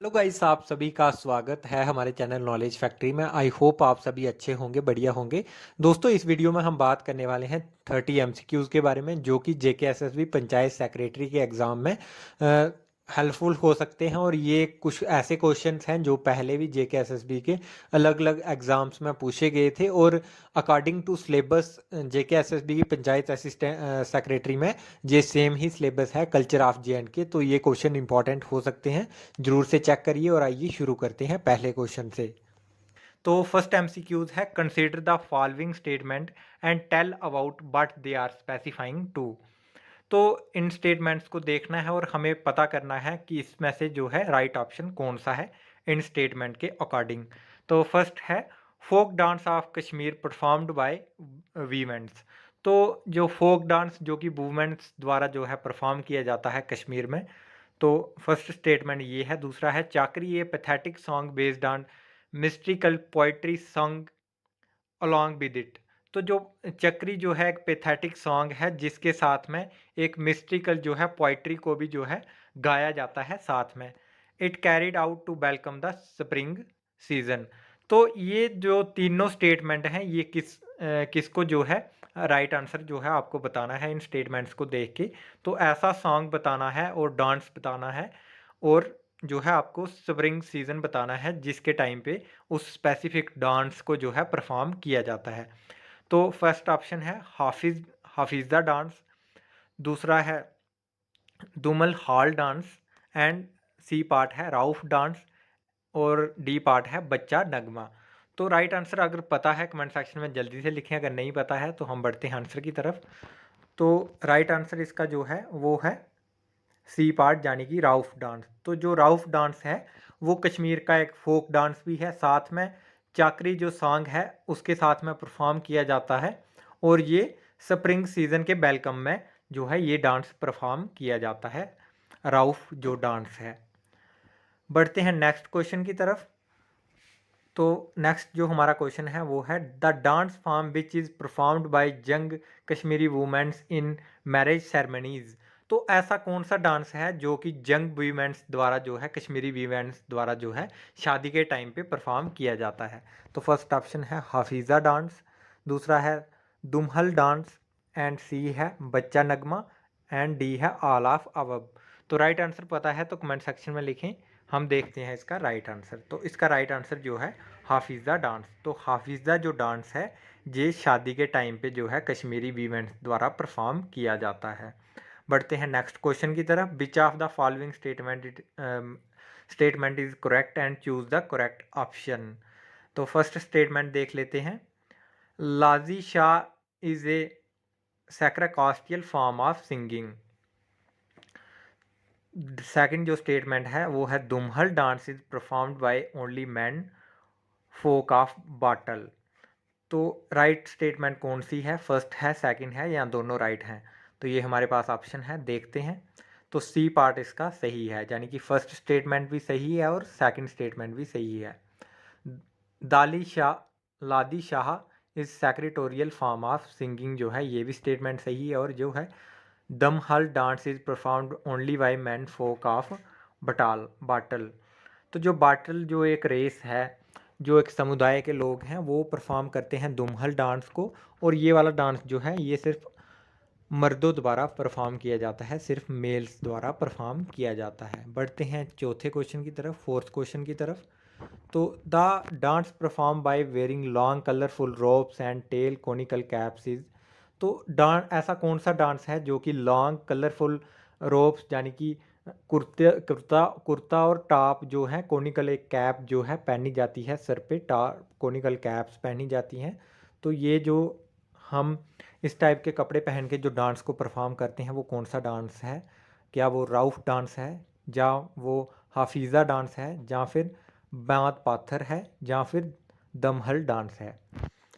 Hello guys, आप सभी का स्वागत है हमारे चैनल नॉलेज फैक्ट्री में। आई होप आप सभी अच्छे होंगे, बढ़िया होंगे। दोस्तों, इस वीडियो में हम बात करने वाले हैं 30 एमसीक्यूज़ के बारे में, जो कि जेकेएसएसबी पंचायत सेक्रेटरी के एग्ज़ाम में हेल्पफुल हो सकते हैं। और ये कुछ ऐसे क्वेश्चंस हैं जो पहले भी जेकेएसएसबी के अलग अलग एग्ज़ाम्स में पूछे गए थे। और अकॉर्डिंग टू सिलेबस जेकेएसएसबी की पंचायत असिस्टेंट सेक्रेटरी में ये सेम ही सिलेबस है कल्चर ऑफ जेएंडके, तो ये क्वेश्चन इंपॉर्टेंट हो सकते हैं। जरूर से चेक करिए। और आइए शुरू करते हैं पहले क्वेश्चन से। तो फर्स्ट एमसीक्यूज है, consider the following statement and tell about what they are specifying to. तो इन स्टेटमेंट्स को देखना है और हमें पता करना है कि इसमें से जो है राइट ऑप्शन कौन सा है इन स्टेटमेंट के अकॉर्डिंग। तो फर्स्ट है, folk dance of Kashmir performed by womens. तो जो फोक डांस जो कि वुमेन्स द्वारा जो है परफॉर्म किया जाता है कश्मीर में, तो फर्स्ट स्टेटमेंट ये है। दूसरा है, चाकरी ये pathetic song based on mystical poetry song along with it. तो जो चक्री जो है एक पैथेटिक सॉन्ग है जिसके साथ में एक मिस्ट्रिकल जो है पोइट्री को भी जो है गाया जाता है साथ में। It carried out to welcome the spring season. तो ये जो तीनों स्टेटमेंट हैं ये किसको जो है राइट आंसर जो है आपको बताना है इन स्टेटमेंट्स को देख के। तो ऐसा सॉन्ग बताना है और डांस बताना है और जो है आपको स्प्रिंग सीजन बताना है जिसके टाइम पे उस स्पेसिफिक डांस को जो है परफॉर्म किया जाता है। तो फर्स्ट ऑप्शन है हाफिज़ा डांस। दूसरा है Dumhal dance. And C part है राउफ डांस। और डी पार्ट है बच्चा नगमा। तो राइट आंसर अगर पता है कमेंट सेक्शन में जल्दी से लिखें, अगर नहीं पता है तो हम बढ़ते हैं आंसर की तरफ। तो राइट आंसर इसका जो है वो है सी पार्ट, यानी कि राउफ डांस। तो जो राउफ डांस है वो कश्मीर का एक फोक डांस भी है, साथ में चाकरी जो सॉन्ग है उसके साथ में परफॉर्म किया जाता है। और ये स्प्रिंग सीजन के वेलकम में जो है ये डांस परफॉर्म किया जाता है, राउफ जो डांस है। बढ़ते हैं नेक्स्ट क्वेश्चन की तरफ। तो नेक्स्ट जो हमारा क्वेश्चन है वो है, the dance form which is performed by young Kashmiri womens in marriage ceremonies. तो ऐसा कौन सा डांस है जो कि यंग वीमेंस द्वारा जो है कश्मीरी वीमेंस द्वारा जो है शादी के टाइम पे परफॉर्म किया जाता है। तो फर्स्ट ऑप्शन है हाफिज़ा डांस। दूसरा है दुमहल डांस। एंड सी है बच्चा नगमा। एंड डी है ऑल ऑफ अबव। तो राइट आंसर पता है तो कमेंट सेक्शन में लिखें, हम देखते हैं इसका राइट आंसर। तो इसका राइट आंसर जो है हाफिज़ा डांस। तो हाफिज़ा जो डांस है ये शादी के टाइम पे जो है कश्मीरी वीमेंस द्वारा परफॉर्म किया जाता है। बढ़ते हैं नेक्स्ट क्वेश्चन की तरफ। Which of the following statement is correct and choose the correct option. तो फर्स्ट स्टेटमेंट देख लेते हैं, Ladi Shah is a sarcastic form of singing. Second जो स्टेटमेंट है वो है, Dumhal dance is performed by only man folk of Batal. तो राइट स्टेटमेंट कौन सी है, फर्स्ट है, सेकंड है, या दोनों राइट हैं। तो ये हमारे पास ऑप्शन है, देखते हैं। तो सी पार्ट इसका सही है, यानी कि फर्स्ट स्टेटमेंट भी सही है और सेकंड स्टेटमेंट भी सही है। Dali Shah Ladi Shah is secretarial form of singing जो है ये भी स्टेटमेंट सही है। और जो है Dumhal dance is performed only by man folk of Batal Batal. तो जो बाटल जो एक रेस है, जो एक समुदाय के लोग हैं वो परफॉर्म करते हैं दुमहल डांस को। और ये वाला डांस जो है ये सिर्फ मर्दों द्वारा परफॉर्म किया जाता है, सिर्फ मेल्स द्वारा परफॉर्म किया जाता है। बढ़ते हैं चौथे क्वेश्चन की तरफ, फोर्थ क्वेश्चन की तरफ। तो the dance perform by wearing long colourful robes and tall conical caps is. तो डांस ऐसा कौन सा डांस है जो कि लॉन्ग कलरफुल रोब्स, यानी कि कुर्ता कुर्ता और टॉप जो है, कोनिकल एक कैप जो है पहनी जाती है सर पे, टॉप कोनिकल कैप्स पहनी जाती हैं। तो ये जो हम इस टाइप के कपड़े पहन के जो डांस को परफॉर्म करते हैं वो कौन सा डांस है? क्या वो राउफ डांस है, या वो हाफिज़ा डांस है, या फिर बाँत पाथर है, या फिर दमहल डांस है?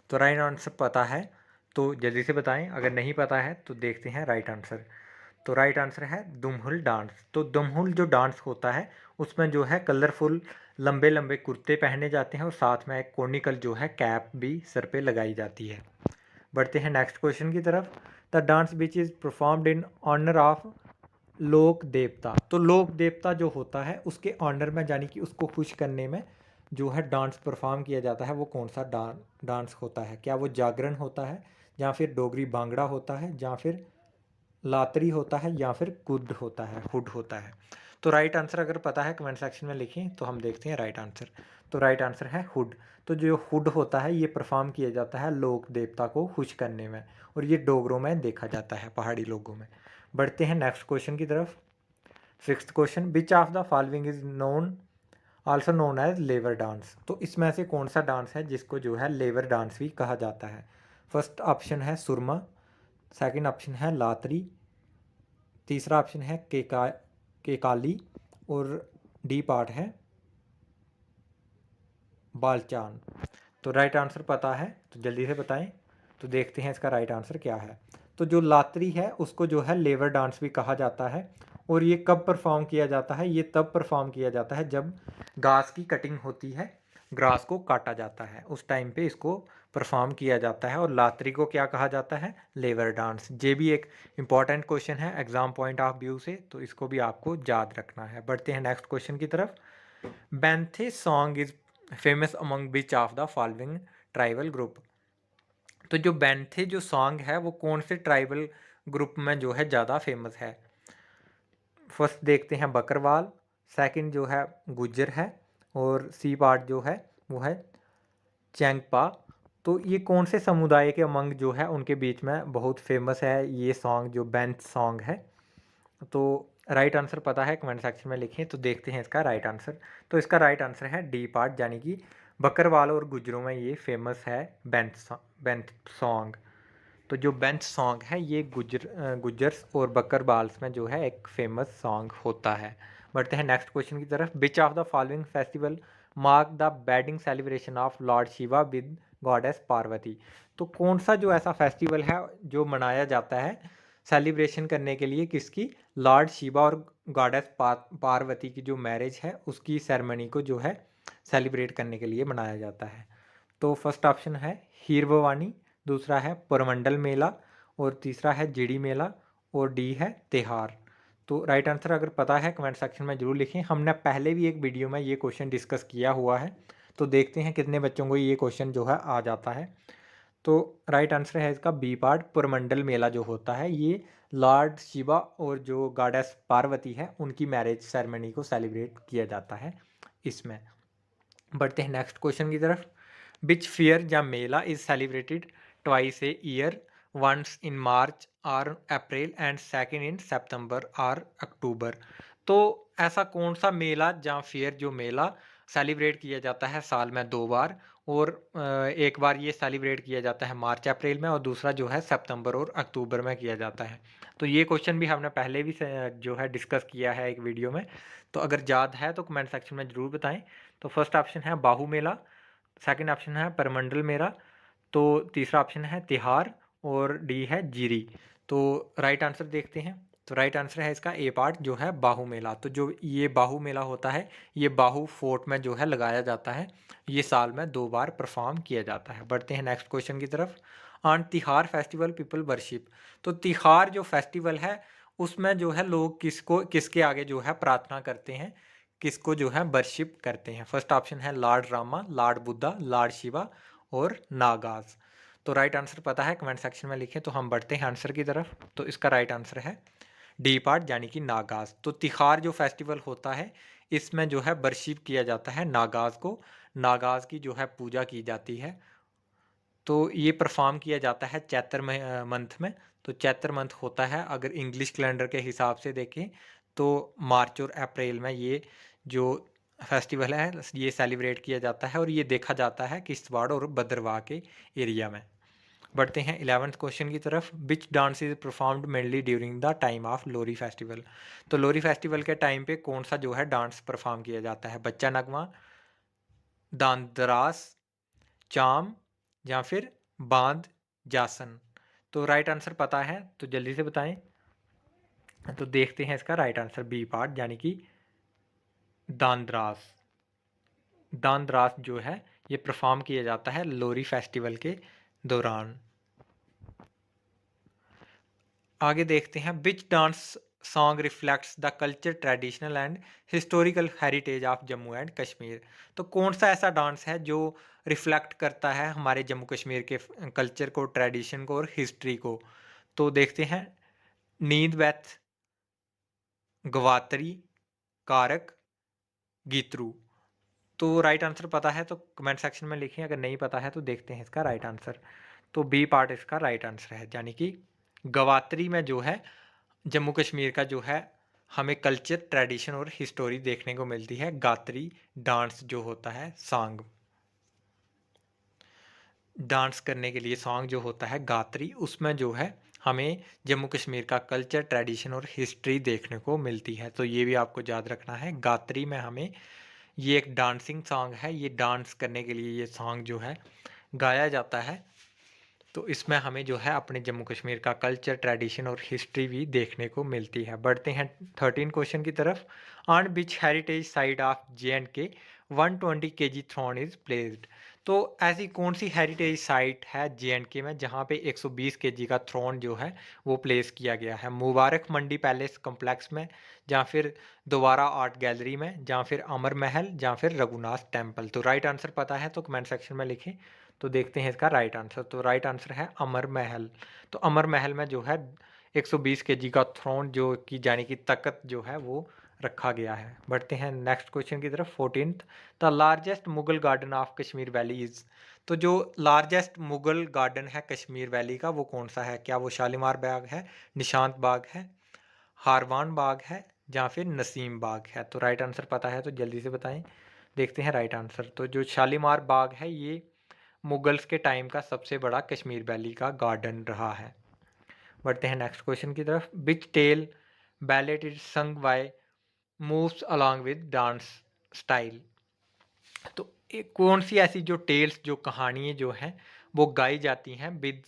तो राइट आंसर पता है तो जल्दी से बताएं, अगर नहीं पता है तो देखते हैं राइट आंसर। तो राइट आंसर है दुमहुल डांस। तो दुमहुल जो डांस होता है उसमें जो है कलरफुल लंबे लंबे कुर्ते पहने जाते हैं और साथ में एक कोनिकल जो है कैप भी सर पे लगाई जाती है। बढ़ते हैं नेक्स्ट क्वेश्चन की तरफ। The dance which is performed in honour of lok devta. तो लोक देवता जो होता है उसके ऑनर में, यानी कि उसको खुश करने में जो है डांस परफॉर्म किया जाता है, वो कौन सा डांस होता है? क्या वो जागरण होता है, या फिर डोगरी भांगड़ा होता है, या फिर लातरी होता है, या फिर कुड होता है, हुड होता है? तो राइट आंसर अगर पता है कमेंट सेक्शन में लिखें, तो हम देखते हैं राइट आंसर। तो राइट आंसर है हुड। तो जो हुड होता है ये परफॉर्म किया जाता है लोक देवता को खुश करने में, और ये डोगरों में देखा जाता है, पहाड़ी लोगों में। बढ़ते हैं नेक्स्ट क्वेश्चन की तरफ। Sixth question, which of the following is known also known as लेवर डांस? तो इसमें से कौन सा डांस है जिसको जो है लेवर डांस भी कहा जाता है? फर्स्ट ऑप्शन है सुरमा, सेकंड ऑप्शन है लातरी, तीसरा ऑप्शन है केकाली, और डी पार्ट है बालचान। तो राइट आंसर पता है तो जल्दी से बताएं। तो देखते हैं इसका राइट आंसर क्या है। तो जो लातरी है उसको जो है लेवर डांस भी कहा जाता है, और ये कब परफॉर्म किया जाता है? ये तब परफॉर्म किया जाता है जब घास की कटिंग होती है, ग्रास को काटा जाता है, उस टाइम पे इसको परफॉर्म किया जाता है। और लातरी को क्या कहा जाता है? लेवर डांस। ये भी एक इम्पॉर्टेंट क्वेश्चन है एग्जाम पॉइंट ऑफ व्यू से, तो इसको भी आपको याद रखना है। बढ़ते हैं नेक्स्ट क्वेश्चन की तरफ। Bainthe song is famous among which of the following tribal group? तो जो बैंथे जो सॉन्ग है वो कौन से ट्राइबल ग्रुप में जो है ज़्यादा फेमस है? फर्स्ट देखते हैं बकरवाल, सेकंड जो है गुज्जर है, और सी पार्ट जो है वो है चैंगपा। तो ये कौन से समुदाय के अमंग जो है उनके बीच में बहुत फेमस है ये सॉन्ग, जो बैंथ सॉन्ग है? तो राइट आंसर पता है कमेंट सेक्शन में लिखें, तो देखते हैं इसका राइट आंसर। तो इसका राइट आंसर है डी पार्ट, यानी कि बकरवाल और गुजरों में ये फेमस है बेंथ सॉन्ग। तो जो बेंथ सॉन्ग है ये गुजर्स और बकरवाल्स में जो है एक फेमस सॉन्ग होता है। बढ़ते हैं नेक्स्ट क्वेश्चन की तरफ। Which of the following festival mark the wedding celebration of lord Shiva with goddess Parvati? तो कौन सा जो ऐसा फेस्टिवल है जो मनाया जाता है सेलिब्रेशन करने के लिए किसकी? लॉर्ड शिवा और गॉडेस पार्वती की जो मैरिज है उसकी सेरेमनी को जो है सेलिब्रेट करने के लिए मनाया जाता है। तो फर्स्ट ऑप्शन है हीर भवानी, दूसरा है पुरमंडल मेला, और तीसरा है जिड़ी मेला, और डी है तिहार। तो राइट आंसर अगर पता है कमेंट सेक्शन में जरूर लिखें। हमने पहले भी एक वीडियो में ये क्वेश्चन डिस्कस किया हुआ है, तो देखते हैं कितने बच्चों को ये क्वेश्चन जो है आ जाता है। तो राइट आंसर है इसका बी पार्ट, पुरमंडल मेला जो होता है ये लॉर्ड शिवा और जो गॉडेस पार्वती है उनकी मैरिज सेरेमनी को सेलिब्रेट किया जाता है इसमें। बढ़ते हैं नेक्स्ट क्वेश्चन की तरफ। विच फेयर या mela is celebrated twice a year, once in March और अप्रैल एंड सेकेंड इन सितंबर और अक्टूबर? तो ऐसा कौन सा मेला या फेयर जो मेला सेलिब्रेट किया जाता है साल में दो बार, और एक बार ये सेलिब्रेट किया जाता है मार्च अप्रैल में, और दूसरा जो है सितंबर और अक्टूबर में किया जाता है? तो ये क्वेश्चन भी हमने पहले भी जो है डिस्कस किया है एक वीडियो में, तो अगर याद है तो कमेंट सेक्शन में ज़रूर बताएं। तो फर्स्ट ऑप्शन है बाहू मेला, सेकंड ऑप्शन है परमंडल मेला, तो तीसरा ऑप्शन है तिहार, और डी है जीरी। तो राइट आंसर देखते हैं। तो राइट आंसर है इसका ए पार्ट जो है बाहू मेला। तो जो ये बाहू मेला होता है ये बाहू फोर्ट में जो है लगाया जाता है, ये साल में दो बार परफॉर्म किया जाता है। बढ़ते हैं नेक्स्ट क्वेश्चन की तरफ। On Tihar festival people worship? तो तिहार जो फेस्टिवल है उसमें जो है लोग किसको किसके आगे जो है प्रार्थना करते हैं, किसको जो है वर्शिप करते हैं? फर्स्ट ऑप्शन है Lord Rama, Lord Buddha, Lord Shiva, और नागाज। तो राइट आंसर पता है कमेंट सेक्शन में लिखें। तो हम बढ़ते हैं आंसर की तरफ। तो इसका राइट आंसर है डी पार्ट, यानी कि नागाज। तो तिहार जो फेस्टिवल होता है इसमें जो है वर्शिप किया जाता है नागाज को, नागाज की जो है पूजा की जाती है। तो ये परफॉर्म किया जाता है चैत्र मंथ में। तो चैत्र मंथ होता है अगर इंग्लिश कैलेंडर के हिसाब से देखें तो मार्च और अप्रैल में ये जो फेस्टिवल है ये सेलिब्रेट किया जाता है, और ये देखा जाता है किश्तवाड़ और भद्रवाह के एरिया में। बढ़ते हैं 11th क्वेश्चन की तरफ। Which dance is performed mainly during the time of Lohri festival? तो लोरी फेस्टिवल के टाइम पे कौन सा जो है डांस परफॉर्म किया जाता है? बच्चा नगमा, दांदरास, चाम, या फिर बांध जासन? तो राइट आंसर पता है तो जल्दी से बताएं। तो देखते हैं इसका राइट आंसर बी पार्ट, यानी कि दांद्रास। दांद्रास जो है ये परफॉर्म किया जाता है लोरी फेस्टिवल के दौरान। आगे देखते हैं which dance song reflects the culture traditional and historical heritage of Jammu and Kashmir. तो कौन सा ऐसा डांस है जो रिफ्लेक्ट करता है हमारे जम्मू कश्मीर के कल्चर को, ट्रेडिशन को और हिस्ट्री को? तो देखते हैं, नींद बैथ, गवात्री, कारक, गीतरू। तो राइट आंसर पता है तो कमेंट सेक्शन में लिखें, अगर नहीं पता है तो देखते हैं इसका राइट आंसर। तो बी पार्ट इसका राइट आंसर है, यानी कि गवात्री में जो है जम्मू कश्मीर का जो है हमें कल्चर, ट्रेडिशन और हिस्टोरी देखने को मिलती है। गात्री डांस जो होता है, सॉन्ग डांस करने के लिए सॉन्ग जो होता है गात्री, उसमें जो है हमें जम्मू कश्मीर का कल्चर, ट्रेडिशन और हिस्ट्री देखने को मिलती है। तो ये भी आपको याद रखना है। गात्री में हमें, ये एक डांसिंग सॉन्ग है, ये डांस करने के लिए ये सॉन्ग जो है गाया जाता है। तो इसमें हमें जो है अपने जम्मू कश्मीर का कल्चर, ट्रेडिशन और हिस्ट्री भी देखने को मिलती है। बढ़ते हैं 13 क्वेश्चन की तरफ। On which heritage site of JNK 120 kg throne is placed. तो ऐसी कौन सी हेरिटेज साइट है JNK में जहाँ पे 120 kg का थ्रोन जो है वो प्लेस किया गया है? मुबारक मंडी पैलेस कम्प्लेक्स में, या फिर दोबारा आर्ट गैलरी में, या फिर अमर महल, या फिर रघुनाथ टेम्पल। तो राइट आंसर पता है तो कमेंट सेक्शन में लिखें। तो देखते हैं इसका राइट आंसर। तो राइट आंसर है अमर महल। तो अमर महल में जो है 120 kg का थ्रोन जो की जाने की तख्त जो है वो रखा गया है। बढ़ते हैं नेक्स्ट क्वेश्चन की तरफ। 14th, the largest Mughal garden of Kashmir valley is. तो जो लार्जेस्ट मुगल गार्डन है कश्मीर वैली का वो कौन सा है? क्या वो शालीमार बाग है, निशांत बाग है, हारवान बाग है, या फिर नसीम बाग है? तो राइट आंसर पता है तो जल्दी से बताएं। देखते हैं राइट आंसर। तो जो शालीमार बाग है ये मुगल्स के टाइम का सबसे बड़ा कश्मीर वैली का गार्डन रहा है। बढ़ते हैं नेक्स्ट क्वेश्चन की तरफ। Which tale ballet is sung by moves along with dance style. तो एक कौन सी ऐसी जो टेल्स, जो कहानियाँ जो हैं वो गाई जाती हैं विद,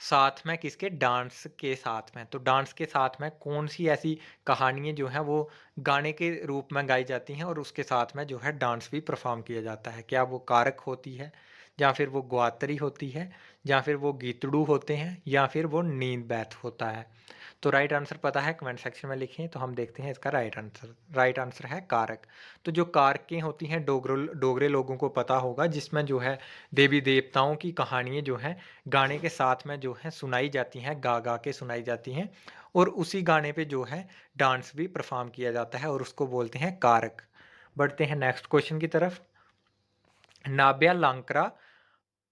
साथ में किसके? डांस के साथ में। तो डांस के साथ में कौन सी ऐसी कहानियाँ जो हैं वो गाने के रूप में गाई जाती हैं और उसके साथ में जो है डांस भी परफॉर्म किया जाता है? क्या वो कारक होती है, या फिर वो ग्वातरी होती है, या फिर वो गीतड़ू होते हैं, या फिर वो नींद बैथ होता है? तो राइट आंसर पता है कमेंट सेक्शन में लिखें। तो हम देखते हैं इसका राइट आंसर। राइट आंसर है कारक। तो जो कारकें होती हैं डोगरे लोगों को पता होगा, जिसमें जो है देवी देवताओं की कहानियाँ जो हैं गाने के साथ में जो है सुनाई जाती हैं, गा गा के सुनाई जाती हैं, और उसी गाने पे जो है डांस भी परफॉर्म किया जाता है और उसको बोलते हैं कारक। बढ़ते हैं नेक्स्ट क्वेश्चन की तरफ। Nabya Lankara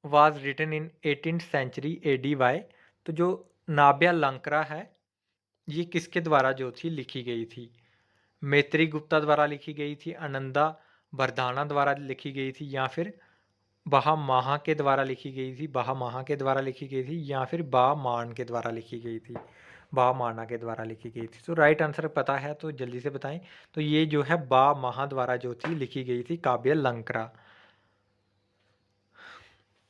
was written in 18th century AD by. तो जो नाब्या लंकरा है ये किसके द्वारा जो थी लिखी गई थी? मैत्री गुप्ता द्वारा लिखी गई थी, अनंदा बरदाना द्वारा लिखी गई थी, या फिर बहामाहा के द्वारा लिखी गई थी, बहामाहा के द्वारा लिखी गई थी, या फिर बामान के द्वारा लिखी गई थी, बामाना के द्वारा लिखी गई थी? तो राइट आंसर पता है तो जल्दी से बताएं। तो ये जो है बामाहा द्वारा जो थी लिखी गई थी काव्य लंकरा,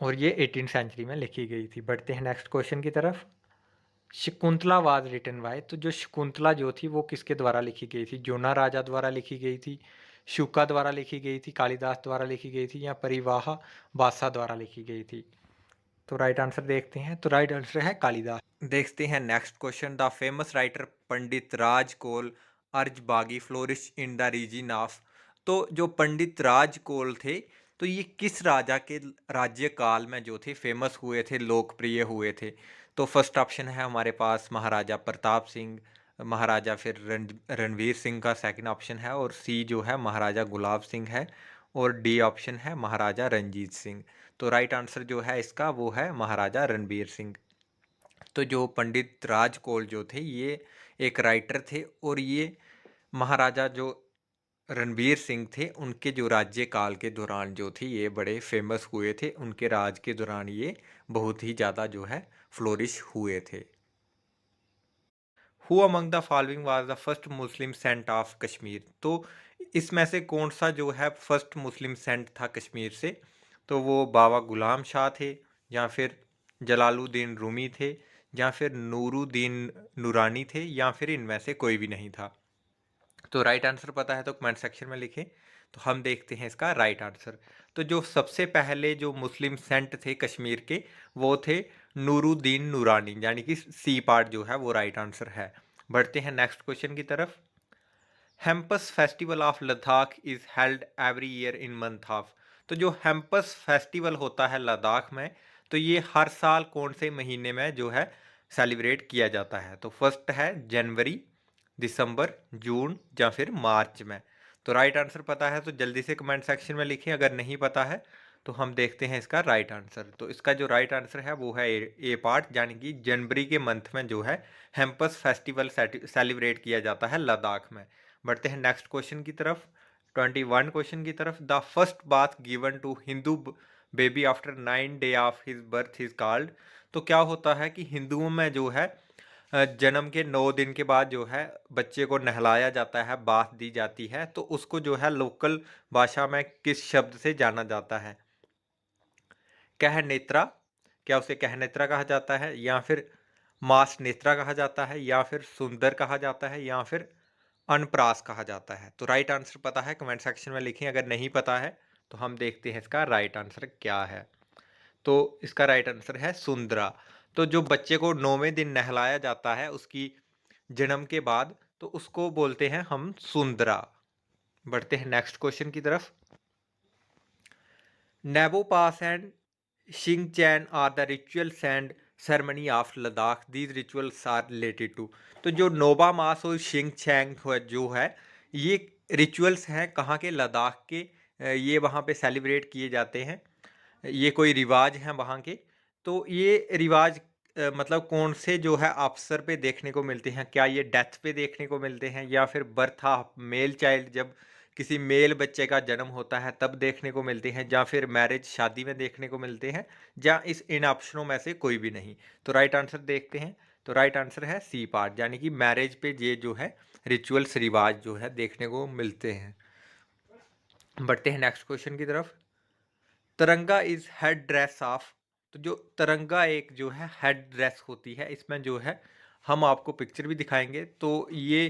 और ये 18th सेंचुरी में लिखी गई थी। बढ़ते हैं नेक्स्ट क्वेश्चन की तरफ। Shakuntala was written by. तो जो शकुंतला जो थी वो किसके द्वारा लिखी गई थी? जोना राजा द्वारा लिखी गई थी, शुका द्वारा लिखी गई थी, कालिदास द्वारा लिखी गई थी, या परिवाह बासा द्वारा लिखी गई थी? तो राइट आंसर देखते हैं। तो राइट आंसर है कालिदास। देखते हैं next question. The famous writer Pandit Raj Kaul Arj Bagi flourish in the region of. तो जो पंडित राज कोल थे तो ये किस राजा के राज्यकाल में जो थे फेमस हुए थे, लोकप्रिय हुए थे? तो फर्स्ट ऑप्शन है हमारे पास महाराजा प्रताप सिंह, महाराजा फिर रणवीर सिंह का सेकंड ऑप्शन है, और सी जो है महाराजा गुलाब सिंह है, और डी ऑप्शन है महाराजा रंजीत सिंह। तो राइट आंसर जो है इसका वो है महाराजा रणबीर सिंह। तो जो पंडित राज कौल जो थे ये एक राइटर थे, और ये महाराजा जो रणबीर सिंह थे उनके जो राज्यकाल के दौरान जो थी ये बड़े फेमस हुए थे, उनके राज के दौरान ये बहुत ही ज़्यादा जो है फ्लोरिश हुए थे। Who among the following was the first Muslim saint of Kashmir. तो इसमें से कौन सा जो है फर्स्ट मुस्लिम सेंट था कश्मीर से? तो वो बाबा गुलाम शाह थे, या फिर जलालुद्दीन रूमी थे, या फिर नूरुद्दीन नूरानी थे, या फिर इनमें से कोई भी नहीं था? तो राइट आंसर पता है तो कमेंट सेक्शन में लिखें। तो हम देखते हैं इसका राइट आंसर। तो जो सबसे पहले जो मुस्लिम सेंट थे कश्मीर के वो थे नूरुद्दीन नूरानी, यानी कि सी पार्ट जो है वो राइट आंसर है। बढ़ते हैं नेक्स्ट क्वेश्चन की तरफ। Hemis festival of Ladakh is held every year in month of. तो जो हेम्पस फेस्टिवल होता है लद्दाख में, तो ये हर साल कौन से महीने में जो है सेलिब्रेट किया जाता है? तो फर्स्ट है जनवरी, दिसंबर, जून या फिर मार्च में। तो राइट आंसर पता है तो जल्दी से कमेंट सेक्शन में लिखें, अगर नहीं पता है तो हम देखते हैं इसका राइट आंसर। तो इसका जो राइट आंसर है वो है ए पार्ट, यानी कि जनवरी के मंथ में जो है हेम्पस फेस्टिवल सेलिब्रेट किया जाता है लद्दाख में। बढ़ते हैं नेक्स्ट क्वेश्चन की तरफ, 21 क्वेश्चन की तरफ। The first bath given to Hindu baby after 9 day of his birth is called. तो क्या होता है कि हिंदुओं में जो है जन्म के 9 दिन के बाद जो है बच्चे को नहलाया जाता है, बाथ दी जाती है, तो उसको जो है लोकल भाषा में किस शब्द से जाना जाता है? कह नेत्रा, क्या उसे कह नेत्रा कहा जाता है, या फिर मास नेत्रा कहा जाता है, या फिर सुंदर कहा जाता है, या फिर अनप्रास कहा जाता है? तो राइट आंसर पता है कमेंट सेक्शन में लिखें, अगर नहीं पता है तो हम देखते हैं इसका राइट आंसर क्या है। तो इसका राइट आंसर है सुंदरा। तो जो बच्चे को 9वें दिन नहलाया जाता है उसकी जन्म के बाद, तो उसको बोलते हैं हम सुंदरा। बढ़ते हैं नेक्स्ट क्वेश्चन की तरफ। Nebo Pas and Shingchen are the rituals and ceremony of Ladakh, these rituals are related to. तो जो नोबा मास और शिंगचैंग जो है ये रिचुअल्स हैं कहाँ के? लद्दाख के। ये वहाँ पे सेलिब्रेट किए जाते हैं, ये कोई रिवाज हैं वहाँ के। तो ये रिवाज मतलब कौन से जो है अवसर पे देखने को मिलते हैं? क्या ये डेथ पे देखने को मिलते हैं, या फिर बर्थ ऑफ मेल चाइल्ड, जब किसी मेल बच्चे का जन्म होता है तब देखने को मिलते हैं, या फिर मैरिज शादी में देखने को मिलते हैं, या इन ऑप्शनों में से कोई भी नहीं? तो राइट आंसर देखते हैं। तो राइट आंसर है सी पार्ट, यानी कि मैरिज पे ये जो है रिचुअल्स रिवाज जो है देखने को मिलते हैं। बढ़ते हैं नेक्स्ट क्वेश्चन की तरफ। तिरंगा इज हेड ड्रेस ऑफ। तो जो तिरंगा एक जो है हेड ड्रेस होती है, इसमें जो है हम आपको पिक्चर भी दिखाएंगे। तो ये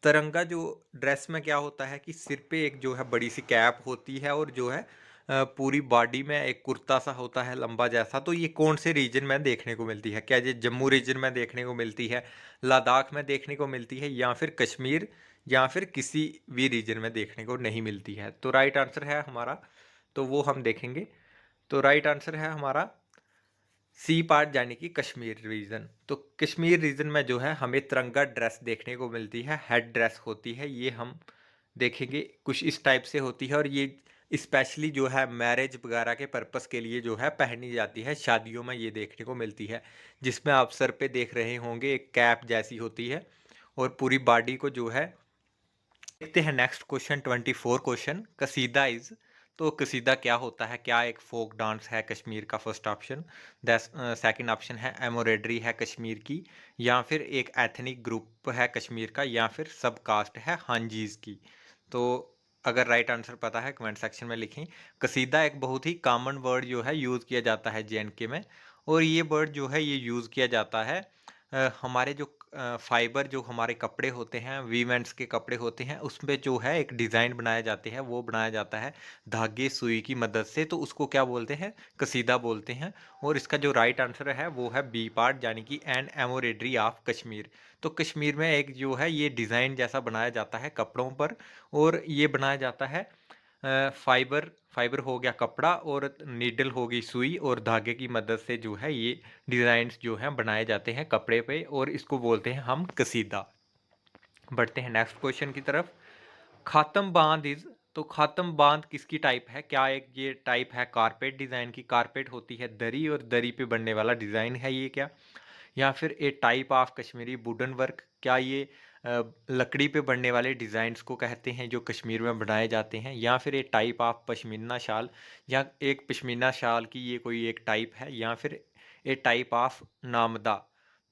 तिरंगा जो ड्रेस में क्या होता है कि सिर पे एक जो है बड़ी सी कैप होती है, और जो है पूरी बॉडी में एक कुर्ता सा होता है लंबा जैसा। तो ये कौन से रीजन में देखने को मिलती है? क्या ये जम्मू रीजन में देखने को मिलती है, लद्दाख में देखने को मिलती है, या फिर कश्मीर, या फिर किसी भी रीजन में देखने को नहीं मिलती है? तो राइट आंसर है हमारा, तो वो हम देखेंगे। तो राइट आंसर है हमारा सी पार्ट, यानी कि कश्मीर रीजन। तो कश्मीर रीजन में जो है हमें तिरंगा ड्रेस देखने को मिलती है, हेड ड्रेस होती है, ये हम देखेंगे कुछ इस टाइप से होती है। और ये स्पेशली जो है मैरिज वगैरह के पर्पस के लिए जो है पहनी जाती है, शादियों में ये देखने को मिलती है, जिसमें आप सर पे देख रहे होंगे एक कैप जैसी होती है, और पूरी बॉडी को जो है। देखते हैं नेक्स्ट क्वेश्चन, 24 क्वेश्चन। कसीदा इज। तो कसीदा क्या होता है? क्या एक फोक डांस है कश्मीर का? First option. सेकंड ऑप्शन है एम्ब्रॉयडरी है कश्मीर की, या फिर एक एथनिक ग्रुप है कश्मीर का, या फिर सब कास्ट है हांजीज की? तो अगर राइट आंसर पता है कमेंट सेक्शन में लिखें। कसीदा एक बहुत ही कॉमन वर्ड जो है यूज़ किया जाता है JNK में, और ये वर्ड जो है ये यूज़ किया जाता है हमारे जो फाइबर जो हमारे कपड़े होते हैं, वीमेंस के कपड़े होते हैं, उसमें जो है एक डिज़ाइन बनाए जाते हैं, वो बनाया जाता है धागे सुई की मदद से, तो उसको क्या बोलते हैं? कसीदा बोलते हैं। और इसका जो राइट आंसर है वो है बी पार्ट, यानी कि एन एम्ब्रॉयडरी ऑफ कश्मीर। तो कश्मीर में एक जो है ये डिज़ाइन जैसा बनाया जाता है कपड़ों पर, और ये बनाया जाता है फाइबर फाइबर हो गया कपड़ा, और नीडल होगी सुई, और धागे की मदद से जो है ये डिज़ाइंस जो हैं बनाए जाते हैं कपड़े पे, और इसको बोलते हैं हम कसीदा। बढ़ते हैं नेक्स्ट क्वेश्चन की तरफ। खातम बांध इज। तो खातम बांध किसकी टाइप है? क्या एक ये टाइप है कारपेट डिज़ाइन की? कारपेट होती है दरी, और दरी पे बनने वाला डिज़ाइन है ये क्या? या फिर a type of Kashmiri wooden work? क्या ये लकड़ी पे बनने वाले डिज़ाइंस को कहते हैं जो कश्मीर में बनाए जाते हैं? या फिर ए टाइप ऑफ पश्मीना शाल, या एक पश्मीना शाल की ये कोई एक टाइप है? या फिर ए टाइप ऑफ नामदा?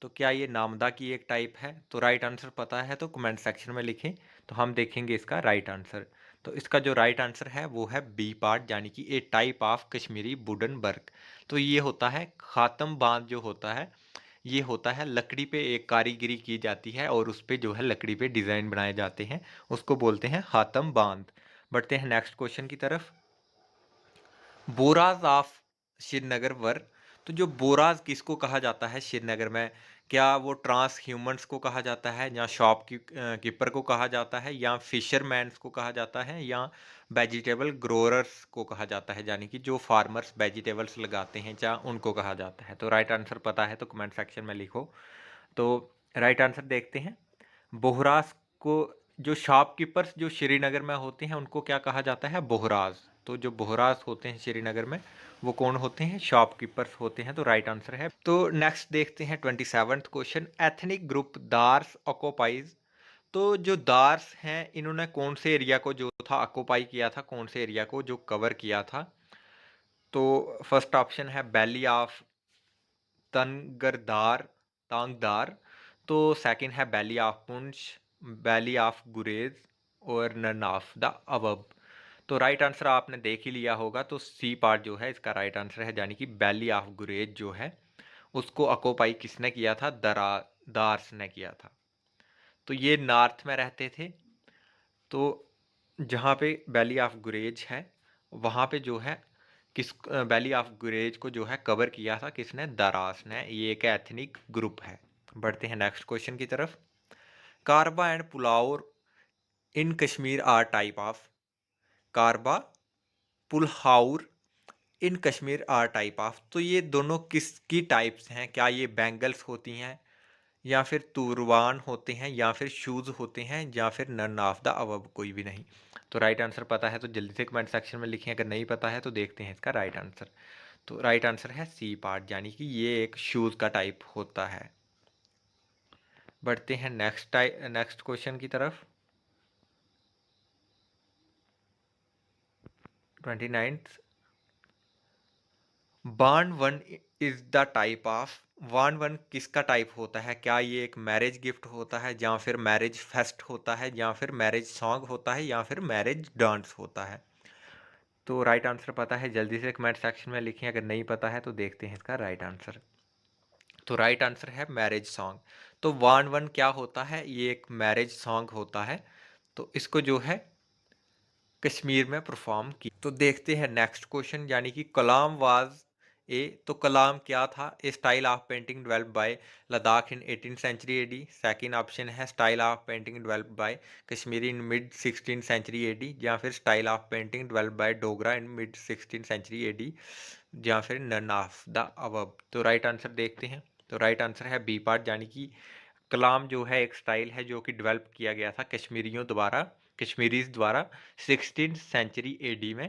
तो क्या ये नामदा की एक टाइप है? तो राइट आंसर पता है तो कमेंट सेक्शन में लिखें, तो हम देखेंगे इसका राइट आंसर। तो इसका जो राइट आंसर है वो है बी पार्ट, यानी कि a type of Kashmiri wooden work. तो ये होता है खातम बांध जो होता है, ये होता है लकड़ी पे एक कारीगरी की जाती है, और उस पे जो है लकड़ी पे डिज़ाइन बनाए जाते हैं, उसको बोलते हैं खातम बांध। बढ़ते हैं नेक्स्ट क्वेश्चन की तरफ। बोराज ऑफ श्रीनगर वर। तो जो बोराज किसको कहा जाता है श्रीनगर में? क्या वो ट्रांस ह्यूमन्स को कहा जाता है, या शॉप कीपर को कहा जाता है, या फिशरमैन्स को कहा जाता है, या वेजिटेबल ग्रोअर्स को कहा जाता है, यानी कि जो फार्मर्स वेजिटेबल्स लगाते हैं क्या उनको कहा जाता है। तो राइट आंसर पता है तो कमेंट सेक्शन में लिखो। तो राइट आंसर देखते हैं। बोहराज को, जो शॉपकीपर्स जो श्रीनगर में होते हैं उनको क्या कहा जाता है, बोहराज। तो जो बोहराज होते हैं श्रीनगर में वो कौन होते हैं, शॉपकीपर्स होते हैं। तो राइट आंसर है। तो नेक्स्ट देखते हैं 27th question. Ethnic group Dars occupies. तो जो दार्स हैं इन्होंने कौन से एरिया को जो था ऑक्युपाई किया था, कौन से एरिया को जो कवर किया था। तो फर्स्ट ऑप्शन है बैली ऑफ तंगरदार तांगदार। तो सेकंड है valley of Poonch, valley of Gurez, और नन ऑफ द अबव। तो राइट आंसर आपने देख ही लिया होगा। तो सी पार्ट जो है इसका राइट आंसर है, यानी कि बैली ऑफ गुरेज जो है उसको ऑक्युपाई किसने किया था, दार्स ने किया था। तो ये नॉर्थ में रहते थे। तो जहाँ पे वैली ऑफ गुरेज है वहाँ पे जो है किस वैली ऑफ गुरेज को जो है कवर किया था किसने, दारास ने। ये एक एथनिक ग्रुप है। बढ़ते हैं नेक्स्ट क्वेश्चन की तरफ। Karba and Pulhor in Kashmir are type of. Karba, Pulhaur in Kashmir are type of. तो ये दोनों किसकी टाइप्स हैं, क्या ये बैंगल्स होती हैं, या फिर तुरवान होते हैं, या फिर शूज़ होते हैं, या फिर नन ऑफ द अबव, कोई भी नहीं। तो राइट आंसर पता है तो जल्दी से कमेंट सेक्शन में लिखें, अगर नहीं पता है तो देखते हैं इसका राइट आंसर। तो राइट आंसर है सी पार्ट, यानी कि ये एक शूज़ का टाइप होता है। बढ़ते हैं नेक्स्ट क्वेश्चन की तरफ। 29th। बान one is the type of. One one किसका टाइप होता है, क्या ये एक मैरिज गिफ्ट होता है, या फिर मैरिज फेस्ट होता है, या फिर मैरिज सॉन्ग होता है, या फिर मैरिज डांस होता है। तो राइट आंसर पता है जल्दी से कमेंट सेक्शन में लिखें, अगर नहीं पता है तो देखते हैं इसका राइट आंसर। तो राइट आंसर है मैरिज सॉन्ग। तो वान वन क्या होता है, ये एक मैरिज सॉन्ग होता है। तो इसको जो है कश्मीर में परफॉर्म की। तो देखते हैं नेक्स्ट क्वेश्चन, यानी कि कलाम वाज ए। तो कलाम क्या था, a style of painting develop by Ladakh in 18th century AD. Second option है style of painting develop by Kashmiri in mid 16th century AD, या फिर style of painting develop by Dogra in mid 16th century AD, या फिर none of the above. तो right answer देखते हैं। तो right answer है बी पार्ट, यानी कि कलाम जो है एक स्टाइल है जो कि डेवलप किया गया था कश्मीरीज द्वारा 16th सेंचुरी एडी में।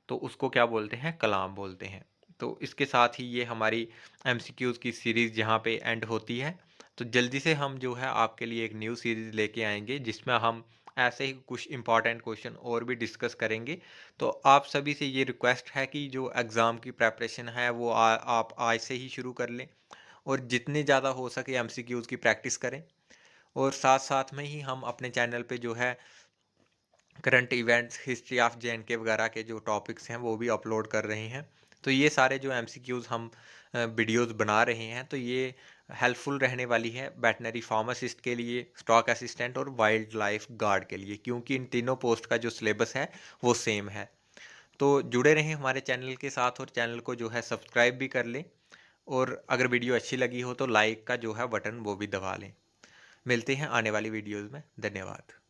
तो उसको क्या बोलते हैं, कलाम बोलते हैं। तो इसके साथ ही ये हमारी एमसीक्यूज़ की सीरीज़ यहाँ पे एंड होती है। तो जल्दी से हम जो है आपके लिए एक न्यू सीरीज़ लेके आएंगे जिसमें हम ऐसे ही कुछ इंपॉर्टेंट क्वेश्चन और भी डिस्कस करेंगे। तो आप सभी से ये रिक्वेस्ट है कि जो एग्ज़ाम की प्रेपरेशन है वो आप आज से ही शुरू कर लें, और जितने ज़्यादा हो सके एमसीक्यूज़ की प्रैक्टिस करें। और साथ साथ में ही हम अपने चैनल पे जो है current events, history of JNK वगैरह के जो टॉपिक्स हैं वो भी अपलोड कर रहे हैं। तो ये सारे जो एमसीक्यूज़ हम वीडियोस बना रहे हैं तो ये हेल्पफुल रहने वाली है वेटनरी फार्मासिस्ट के लिए, स्टॉक असिस्टेंट और वाइल्ड लाइफ गार्ड के लिए, क्योंकि इन तीनों पोस्ट का जो सिलेबस है वो सेम है। तो जुड़े रहें हमारे चैनल के साथ, और चैनल को जो है सब्सक्राइब भी कर लें, और अगर वीडियो अच्छी लगी हो तो लाइक का जो है बटन वो भी दबा लें। मिलते हैं आने वाली वीडियोज़ में। धन्यवाद।